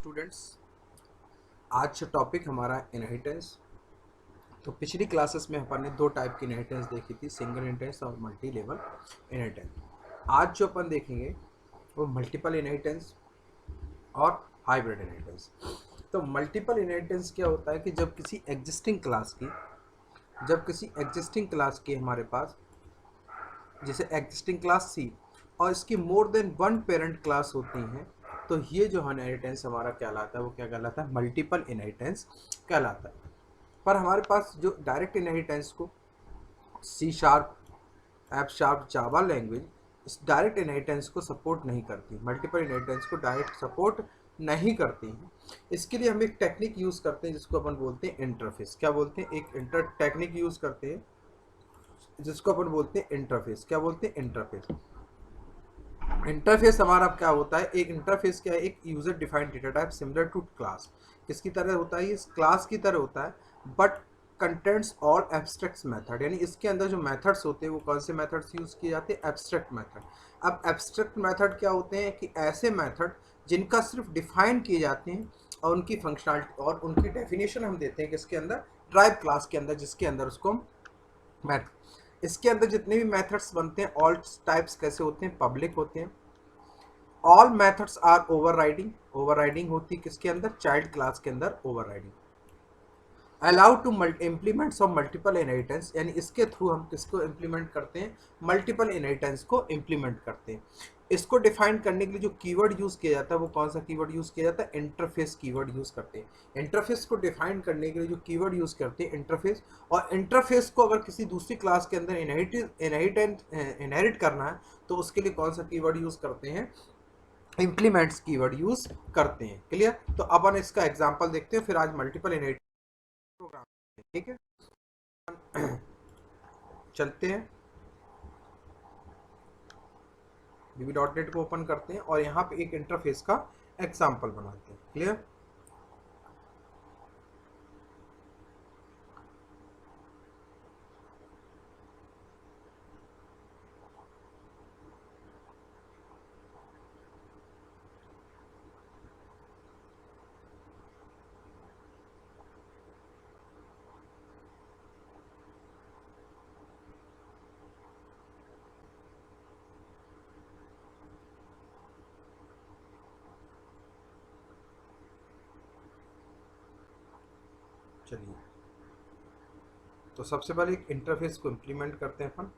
Students, आज topic हमारा inheritance. तो पिछली क्लासेस में अपन ने दो टाइप की इनहेरिटेंस देखी थी, सिंगल इनहेरिटेंस और मल्टी लेवल इनहेरिटेंस। आज जो अपन देखेंगे वो मल्टीपल इनहेरिटेंस और हाइब्रिड इनहेरिटेंस। तो मल्टीपल इनहेरिटेंस क्या होता है कि जब किसी एग्जिस्टिंग क्लास की हमारे पास, जैसे एग्जिस्टिंग क्लास सी और इसकी more than one parent class होती हैं, तो ये जो इनहेरिटेंस हमारा कहलाता है वो क्या कहलाता है? मल्टीपल इनहेरिटेंस कहलाता है। पर हमारे पास जो डायरेक्ट इनहेरिटेंस को C sharp, F sharp, Java language इस डायरेक्ट इनहेरिटेंस को सपोर्ट नहीं करती, मल्टीपल इनहेरिटेंस को डायरेक्ट सपोर्ट नहीं करती हैं। इसके लिए हम एक टेक्निक यूज़ करते हैं जिसको अपन बोलते हैं इंटरफेस। क्या बोलते हैं? एक टेक्निक यूज़ करते हैं जिसको अपन बोलते हैं इंटरफेस। क्या बोलते हैं? इंटरफेस। इंटरफेस हमारा क्या होता है? एक इंटरफेस क्या है? एक user defined data type similar to class. किसकी तरह होता है? इस क्लास की तरह होता है, but contents all abstract method. यानी इसके अंदर जो मेथड्स होते हैं वो कौन से मेथड्स यूज किए जाते हैं? Abstract method. अब एब्स्ट्रैक्ट मेथड क्या होते हैं? कि ऐसे मेथड जिनका सिर्फ डिफाइन किए जाते हैं और उनकी फंक्शनलिटी और उनकी डेफिनेशन हम देते हैं किसके अंदर? ड्राइव क्लास के अंदर, जिसके अंदर उसको मैथ। इसके अंदर जितने भी मेथड्स बनते हैं ऑल टाइप्स कैसे होते हैं? पब्लिक होते हैं। All methods are overriding. Overriding होती है किसके अंदर? चाइल्ड क्लास के अंदर overriding. Allow to implements of multiple inheritance, यानी इसके थ्रू हम किसको इम्प्लीमेंट करते हैं? मल्टीपल इनहेरिटेंस को इम्प्लीमेंट करते हैं। इसको डिफाइन करने के लिए जो कीवर्ड यूज किया जाता है वो कौन सा कीवर्ड यूज किया जाता है? इंटरफेस कीवर्ड यूज करते हैं। इंटरफेस को डिफाइन करने के लिए जो कीवर्ड यूज करते हैं इंटरफेस, और इंटरफेस को अगर किसी दूसरी क्लास के अंदर इनहेरिट करना है तो उसके लिए कौन सा कीवर्ड यूज करते हैं? इम्प्लीमेंट्स कीवर्ड यूज करते हैं। क्लियर? तो अपन इसका एग्जांपल देखते हैं, फिर आज मल्टीपल इनहेरिटेंस प्रोग्राम। ठीक है, चलते हैं। VB.NET को ओपन करते हैं और यहाँ पे एक इंटरफेस का एग्जांपल बनाते हैं। क्लियर? चलिए, तो सबसे पहले एक इंटरफेस को इम्प्लीमेंट करते हैं अपन।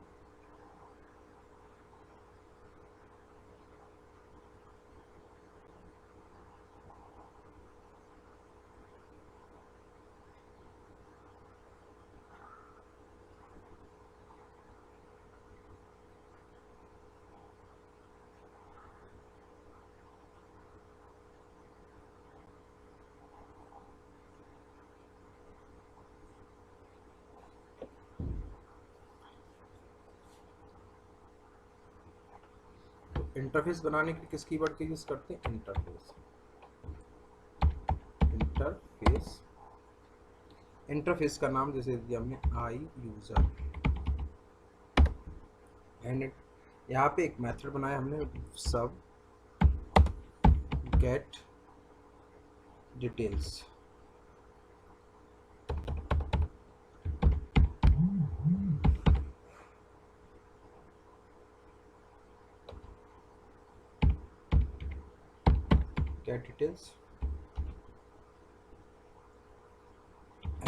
इंटरफेस बनाने के लिए किस कीवर्ड का यूज करते हैं? इंटरफेस। इंटरफेस, इंटरफेस का नाम जैसे दिया हमने आई यूजर, एंड यहाँ पे एक मेथड बनाया हमने सब gate details. Gate details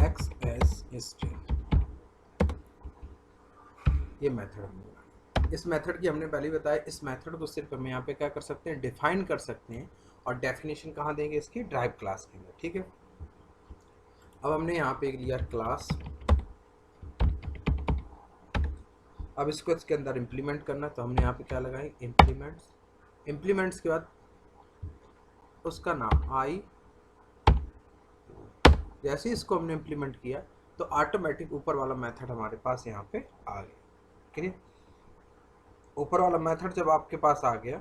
x S string, ये मेथड हमने बनाया। इस मेथड की हमने पहले बताया, इस मेथड को सिर्फ हम यहाँ पे क्या कर सकते हैं? डिफाइन कर सकते हैं, और डेफिनेशन कहाँ देंगे? इसकी ड्राइव क्लास के अंदर। ठीक है, अब हमने यहाँ पे लिया क्लास। अब इसको इसके अंदर इम्प्लीमेंट करना, तो हमने यहाँ पे क्या लगाए? इम्प्लीमेंट्स। इम्प्लीमेंट्स के बाद उसका नाम आई। जैसे इसको हमने इम्प्लीमेंट किया तो ऑटोमेटिक ऊपर वाला मेथड हमारे पास यहाँ पे आ गया। क्लियर? ऊपर वाला मेथड जब आपके पास आ गया,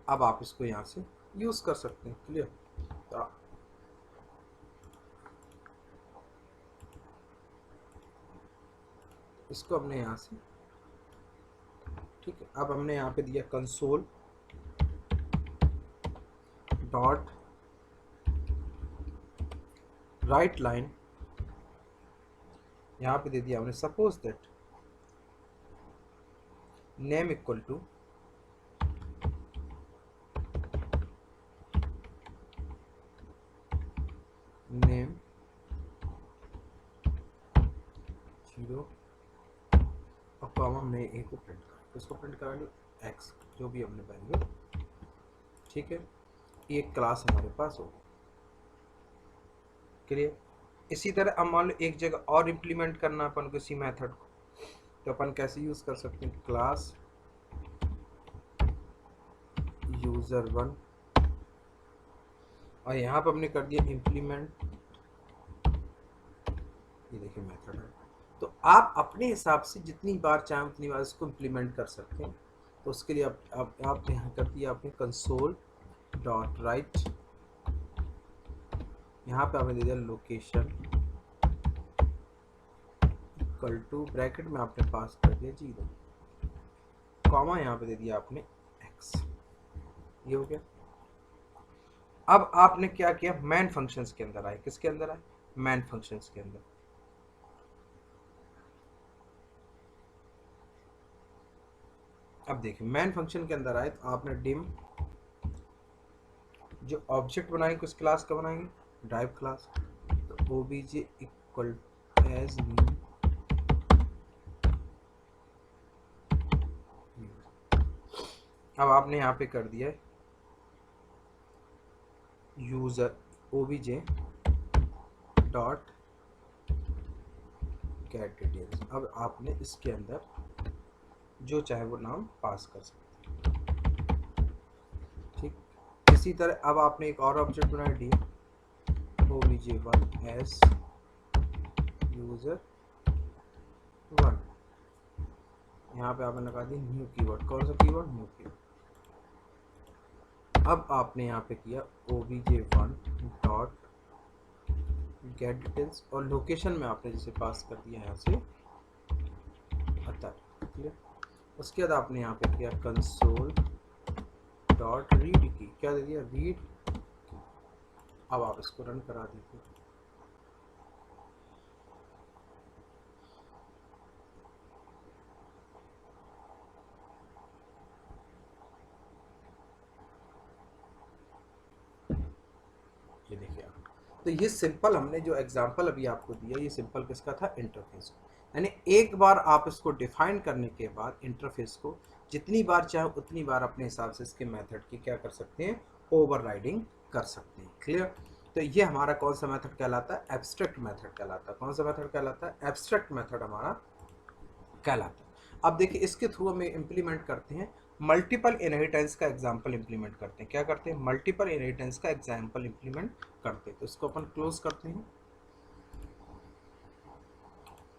अब आप इसको यहाँ से यूज कर सकते हैं। क्लियर? तो इसको हमने यहाँ से, ठीक है, अब हमने यहाँ पे दिया कंसोल डॉट राइट लाइन, यहाँ पे दे दिया हमने suppose that name equal to name 0 और कॉमा हमने ए को प्रिंट करा, किसको प्रिंट करा लिया, एक्स, जो भी हमने वैल्यू, ठीक है। ये क्लास हमारे पास होगी, क्लियर। इसी तरह अब मान लो एक जगह और इम्प्लीमेंट करना अपन को इसी मेथड को, तो अपन कैसे यूज कर सकते हैं, क्लास user1 और यहाँ पर हमने कर दिया इम्प्लीमेंट, ये देखिए मेथड है। तो आप अपने हिसाब से जितनी बार चाहें उतनी बार इसको इम्प्लीमेंट कर सकते हैं। तो उसके लिए आप यहाँ कर दिया आपने कंसोल डॉट राइट, यहाँ पे आपने दे दिया लोकेशन इक्वल टू, ब्रैकेट में आपने पास कर दिया 0, कॉमा यहाँ पे दे दिया आपने x, ये हो गया। अब आपने क्या किया, मैन फंक्शंस के अंदर आए, किसके अंदर आए, मैन फंक्शंस के अंदर। अब देखिए मैन फंक्शन के अंदर आए तो आपने डिम जो ऑब्जेक्ट बनाएंगे किस क्लास का बनाएंगे, ड्राइव क्लास, तो obj इक्वल एज न्यू, अब आपने यहाँ पे कर दिया user obj dot gate details. अब आपने इसके अंदर जो चाहे वो नाम पास कर सकते हैं, ठीक। इसी तरह अब आपने एक और ऑब्जेक्ट बनाया डी obj1 एस यूजर 1, यहाँ पे आपने लगा दी न्यू कीवर्ड, कौन सा कीवर्ड, न्यू कीवर्ड। अब आपने यहाँ पे किया obj1 डॉट गेट डिटेल्स और लोकेशन में आपने जैसे पास कर दिया यहाँ से अतः, क्लियर। उसके बाद आपने यहाँ पे किया कंसोल डॉट रीड की, क्या दे दिया, रीड की। अब आप इसको रन करा दीजिए, ये देखिए आप। तो ये सिंपल हमने जो एग्जांपल अभी आपको दिया, ये सिंपल किसका था, इंटरफेस, यानी एक बार आप इसको डिफाइन करने के बाद इंटरफेस को जितनी बार चाहे उतनी बार अपने हिसाब से इसके मेथड की क्या कर सकते हैं, ओवरराइडिंग कर सकते हैं, क्लियर। तो ये हमारा कौन सा मेथड कहलाता है, एब्स्ट्रैक्ट मेथड कहलाता है। कौन सा मेथड कहलाता है, एब्स्ट्रैक्ट मेथड हमारा कहलाता है। अब देखिए इसके थ्रू हम इम्प्लीमेंट करते हैं मल्टीपल इनहेरिटेंस का एग्जाम्पल इम्प्लीमेंट करते हैं, क्या करते हैं, मल्टीपल इनहेरिटेंस का एग्जाम्पल इम्प्लीमेंट करते हैं। तो इसको अपन क्लोज करते हैं,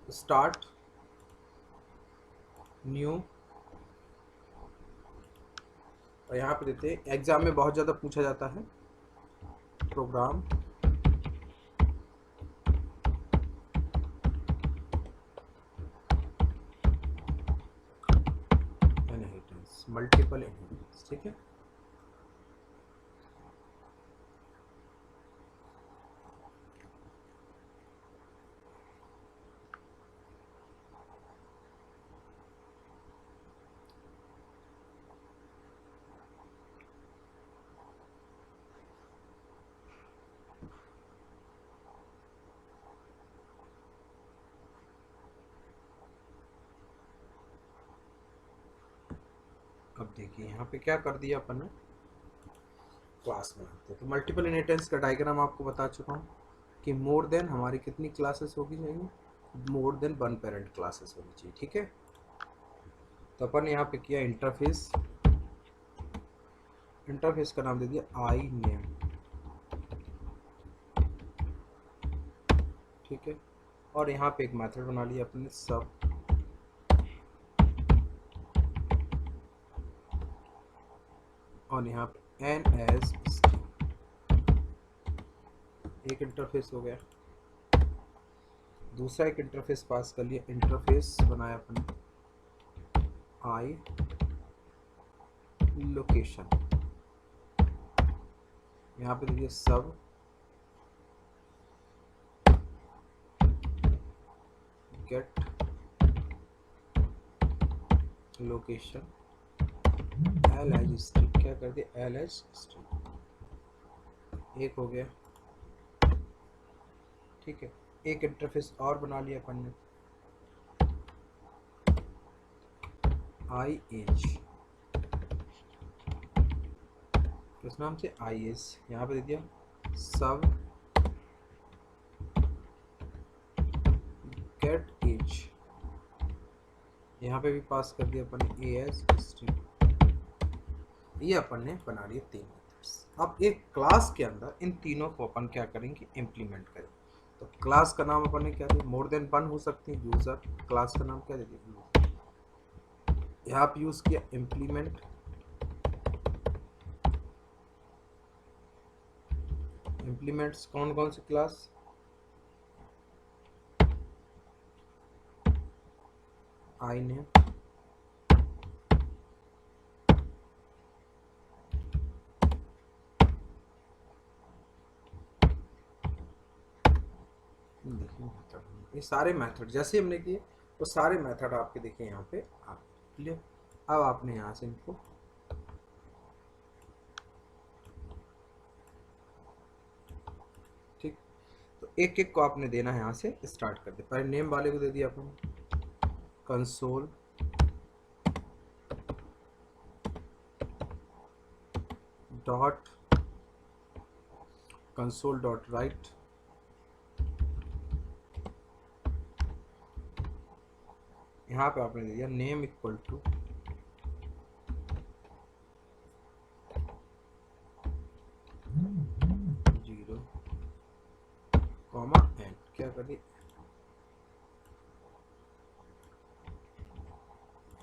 स्टार्ट न्यू, और यहाँ पे देते हैं, एग्जाम में बहुत ज़्यादा पूछा जाता है, प्रोग्राम इनहेरिटेंस, मल्टीपल इनहेरिटेंस, ठीक है। अब देखिए यहाँ पे क्या कर दिया अपन ने, क्लास बनाते हैं। तो मल्टीपल इनहेरिटेंस का डायग्राम आपको बता चुका हूँ कि मोर देन हमारी कितनी क्लासेस होगी चाहिए, मोर देन 1 पेरेंट क्लासेस होनी चाहिए, ठीक है। तो अपन यहाँ पे किया इंटरफेस, इंटरफेस का नाम दे दिया आई नेम, ठीक है। और यहाँ पे एक मेथड बना लिया अपने सब, और यहाँ पे एन एज एक इंटरफेस हो गया। दूसरा एक इंटरफेस पास कर लिया, इंटरफेस बनाया अपने आई लोकेशन, यहाँ पे देखिए sub get location L as string, क्या कर दिया एल एज स्ट्रिंग, एक हो गया। ठीक है, एक इंटरफेस और बना लिया अपन ने, आई एज, किस नाम से आई एज, यहाँ पे दे दिया सब गेट एज, यहाँ पे भी पास कर दिया अपन ने ए एज स्ट्रिंग। ये अपन ने बना लिए 3 मेथड्स। अब एक क्लास के अंदर इन तीनों को अपन क्या करेंगे, इम्प्लीमेंट करेंगे। तो क्लास का नाम अपन ने क्या दिया, मोर देन वन हो सकती है यूजर, क्लास का नाम क्या दे दिया, यहाँ पे यूज किया इम्प्लीमेंट, इम्प्लीमेंट्स कौन कौन सी क्लास, आई नेम, ये सारे मेथड जैसे हमने किए वो सारे मेथड आपके देखिए यहाँ पे आ क्लियर। अब आपने यहाँ से इनको ठीक, तो एक एक को आपने देना है, यहाँ से स्टार्ट कर दे। पहले नेम वाले को दे दिया अपन console dot console dot right, यहाँ पे आपने दे दिया name equal to zero comma n, क्या कर दिया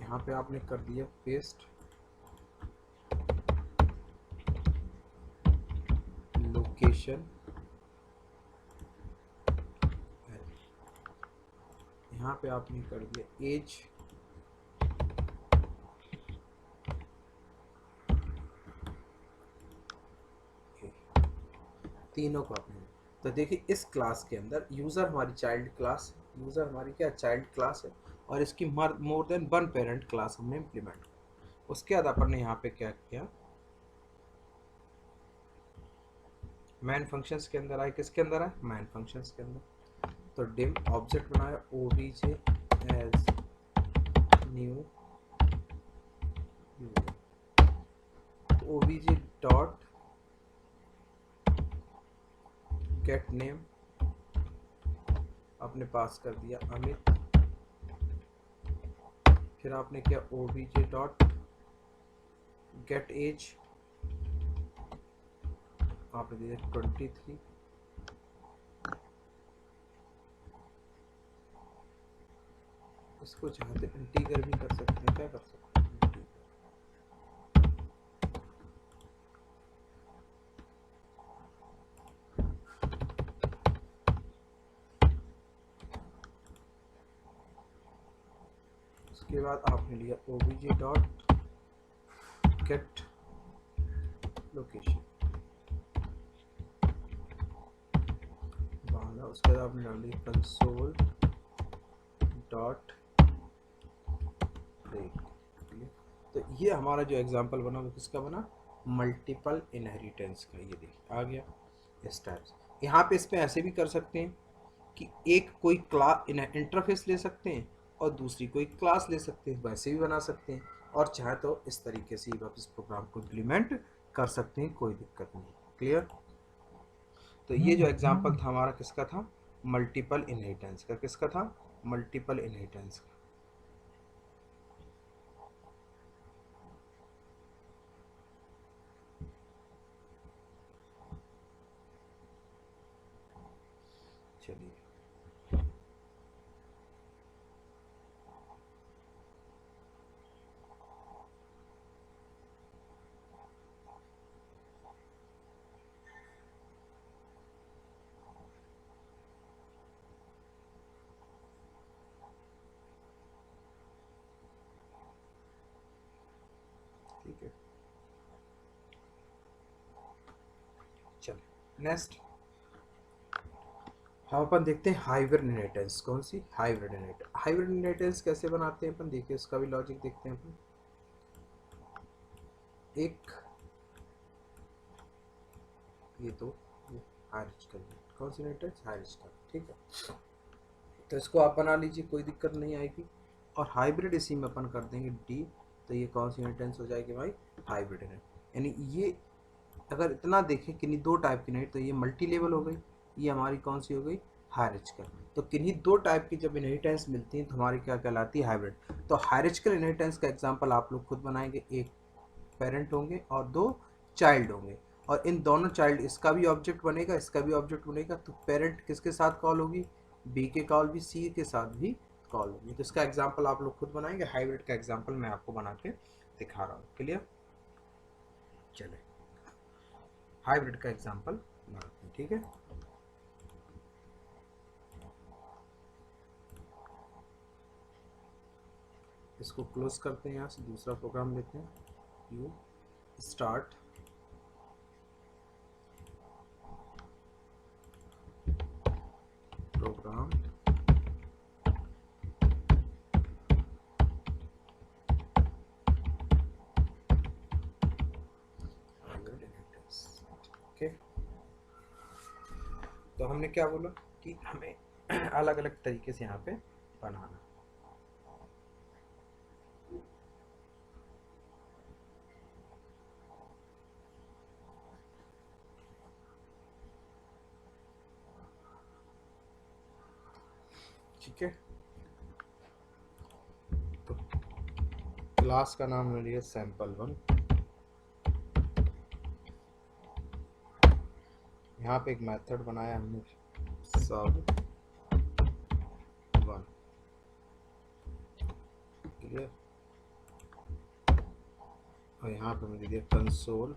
यहाँ पे आपने कर दिया पेस्ट लोकेशन, यहाँ पे आपने कर दिया एज, तीनों को आपने। तो देखिए इस क्लास के अंदर यूज़र हमारी चाइल्ड क्लास, यूज़र हमारी क्या चाइल्ड क्लास है, और इसकी more than one parent class हमने इम्प्लीमेंट। उसके बाद अपन ने यहाँ पे क्या किया, मैन फंक्शंस के अंदर आए, किसके अंदर आए मैन फंक्शंस के अंदर। तो डिम ऑब्जेक्ट बनाया OBJ as new OBJ dot get name, आपने पास कर दिया अमित, फिर आपने किया ओबीजे डॉट गेट एज, आपने दिया 23, इसको चाहते इंटीगर भी कर सकते हैं, क्या कर सकते हैं इंटीगर। उसके बाद आपने लिया ओबीजे डॉट गेट लोकेशन, उसके बाद आपने डाल दिया कंसोल डॉट ब्रेक। तो ये हमारा जो एग्जांपल बना वो किसका बना, मल्टीपल इनहेरिटेंस का। ये देखिए आ गया इस टाइप से। यहाँ पे इस पे ऐसे भी कर सकते हैं कि एक कोई क्लास इंटरफेस ले सकते हैं और दूसरी कोई क्लास ले सकते हैं, वैसे भी बना सकते हैं, और चाहे तो इस तरीके से आप इस प्रोग्राम को इम्प्लीमेंट कर सकते हैं, कोई दिक्कत नहीं। क्लियर। तो ये जो एग्जांपल था हमारा किसका था, मल्टीपल इनहेरिटेंस का। किसका था, मल्टीपल इनहेरिटेंस का। चलिए ठीक है। चलो नेक्स्ट हम अपन देखते हैं हाइब्रिड इनहेरिटेंस। कौन सी? Hybrid inheritance. हाइब्रिड इनहेरिटेंस कैसे बनाते हैं अपन, देखिए उसका भी लॉजिक देखते हैं अपन। एक ये तो हायरार्चिकल, कौन सी इनहेरिटेंस? हायरार्चिकल, ठीक है। तो इसको आप बना लीजिए, कोई दिक्कत नहीं आएगी। और हाइब्रिड इसी में अपन कर देंगे डी, तो ये कौन सी इनहेरिटेंस हो जाएगी भाई? Hybrid inheritance. यानी ये अगर इतना देखें किन्हीं दो टाइप की इनहेरिटेंस, तो ये मल्टी लेवल हो गई, ये हमारी कौन सी हो गई? हायरार्चिकल। तो किन्हीं दो टाइप की जब इनहेरिटेंस मिलती है तो हमारी क्या कहलाती है? हाइब्रिड। तो हायरार्चिकल इनहेरिटेंस का एग्जांपल आप लोग खुद बनाएंगे। एक पेरेंट होंगे और दो चाइल्ड होंगे, और इन दोनों चाइल्ड, इसका भी ऑब्जेक्ट बनेगा, इसका भी ऑब्जेक्ट बनेगा, तो पेरेंट किसके साथ कॉल होगी? बी के कॉल भी सी के साथ भी कॉल होगी। तो इसका एग्जांपल आप लोग खुद बनाएंगे। हाइब्रिड का एग्जांपल मैं आपको बना के दिखा रहा हूँ। क्लियर? चले हाइब्रिड का एग्जांपल बनाते हैं, ठीक है। इसको क्लोज करते हैं, यहाँ से दूसरा प्रोग्राम लेते हैं। You start programme okay. तो हमने क्या बोला कि हमें अलग अलग तरीके से यहाँ पे बनाना। ठीक है, तो क्लास का नाम लिया sample1। यहाँ पे एक मेथड बनाया हमने sub1, क्लियर। और यहाँ पे मैंने दिया कंसोल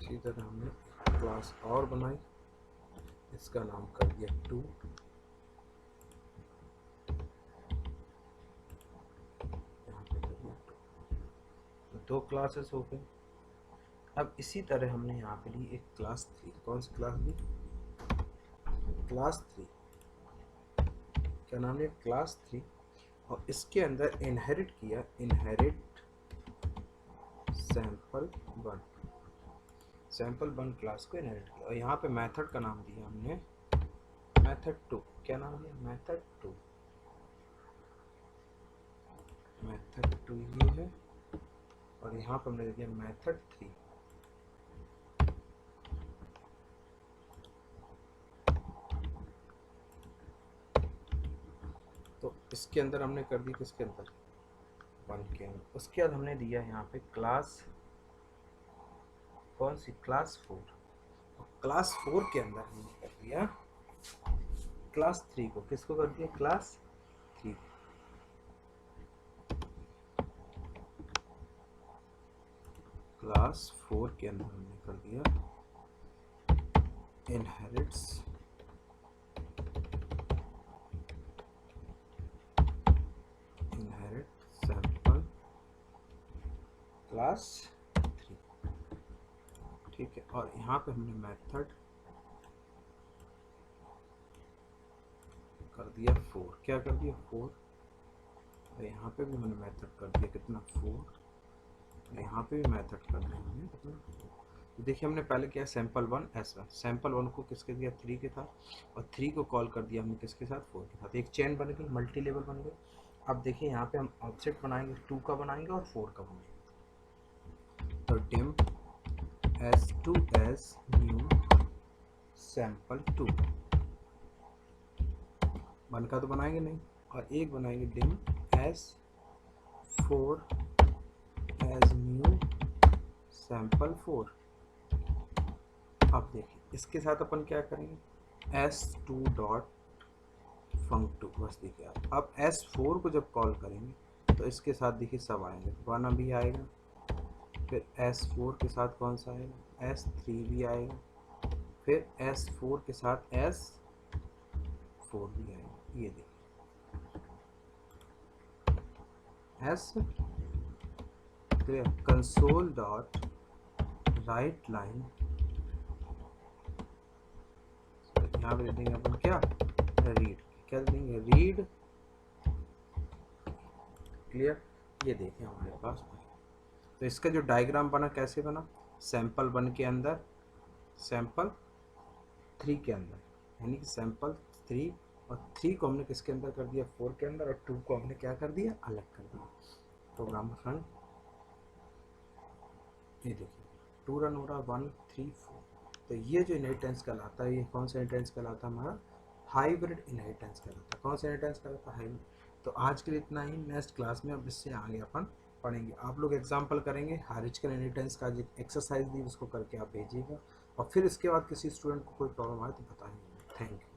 इसी तरह हमने क्लास और बनाई, इसका नाम कर दिया 2। यहाँ पे कर दिया 2, तो दो क्लासेस हो गए। अब इसी तरह हमने यहाँ पे ली एक क्लास 3। कौन सी क्लास ली? क्लास 3। क्या नाम लिया? क्लास 3। और इसके अंदर इनहेरिट किया, इनहेरिट sample1। sample1 क्लास को इनहेरिट किया, और यहाँ पे मेथड का नाम दिया हमने method2। क्या नाम दिया? method2। method2 ये है, और यहाँ पर हमने दिया method3। तो इसके अंदर हमने कर दी, किसके अंदर? 1 के अंदर। उसके बाद हमने दिया यहाँ पे क्लास, कौन सी? क्लास 4। क्लास 4 के अंदर हमने कर दिया क्लास 3 को। किसको कर दिया? क्लास 3। क्लास 4 के अंदर हमने कर दिया इनहेरिट्स सैंपल क्लास 3, ठीक है। और यहाँ पे हमने मेथड कर दिया 4। क्या कर दिया? 4। और यहाँ पे भी मैंने मेथड कर दिया कितना? 4। यहाँ पे भी मेथड कर दिया हमने कितना? 4। तो देखिए हमने पहले किया sample1 S1। sample1 को किसके दिया? 3 के था, और 3 को कॉल कर दिया हमने किसके साथ? 4 के साथ। एक चेन बन गई, मल्टी लेवल बन गई। अब देखिए यहाँ पे हम ऑब्जेक्ट बनाएंगे, 2 का बनाएंगे और 4 का बनाएंगे। तो dim s2 as new sample2। 1 का तो बनाएंगे नहीं, और एक बनाएंगे dim s4 as new sample4। अब देखिए इसके साथ अपन क्या करेंगे, s2 डॉट func2 बस देखिए अब s4 को जब कॉल करेंगे तो इसके साथ देखिए सब आएंगे, 1 अभी आएगा, फिर s4 के साथ कौन सा आएगा, s3 भी आएगा, फिर s4 के साथ s4 भी आएगा। ये देखिए s clear, console dot right line, यहाँ पे देंगे अपन क्या, रीड, क्या देंगे, रीड, क्लियर। ये देखिए हमारे पास, तो इसका जो डायग्राम बना कैसे बना, सैंपल 1 के अंदर, सैंपल 3 के अंदर, यानी कि सैंपल 3 और 3 को हमने किसके अंदर कर दिया, 4 के अंदर, और 2 को हमने क्या कर दिया, अलग कर दिया। प्रोग्राम रन, ये देखिए 2 रन हो रहा, 1 3 4। तो ये जो इनहेरिटेंस कहलाता है, ये कौन सा इनहेरिटेंस कहलाता है, हमारा हाइब्रिड इनहेरिटेंस कहलाता है। कौन सा इनहेरिटेंस कहलाता है, हाइब्रिड। तो आज के लिए इतना ही, नेक्स्ट क्लास में अब इससे आगे अपन पढ़ेंगे। आप लोग एग्जाम्पल करेंगे, हायरार्चिकल इनहेरिटेंस का जो एक्सरसाइज दी उसको करके आप भेजिएगा, और फिर इसके बाद किसी स्टूडेंट को कोई प्रॉब्लम आए तो बताएंगे। Thank you.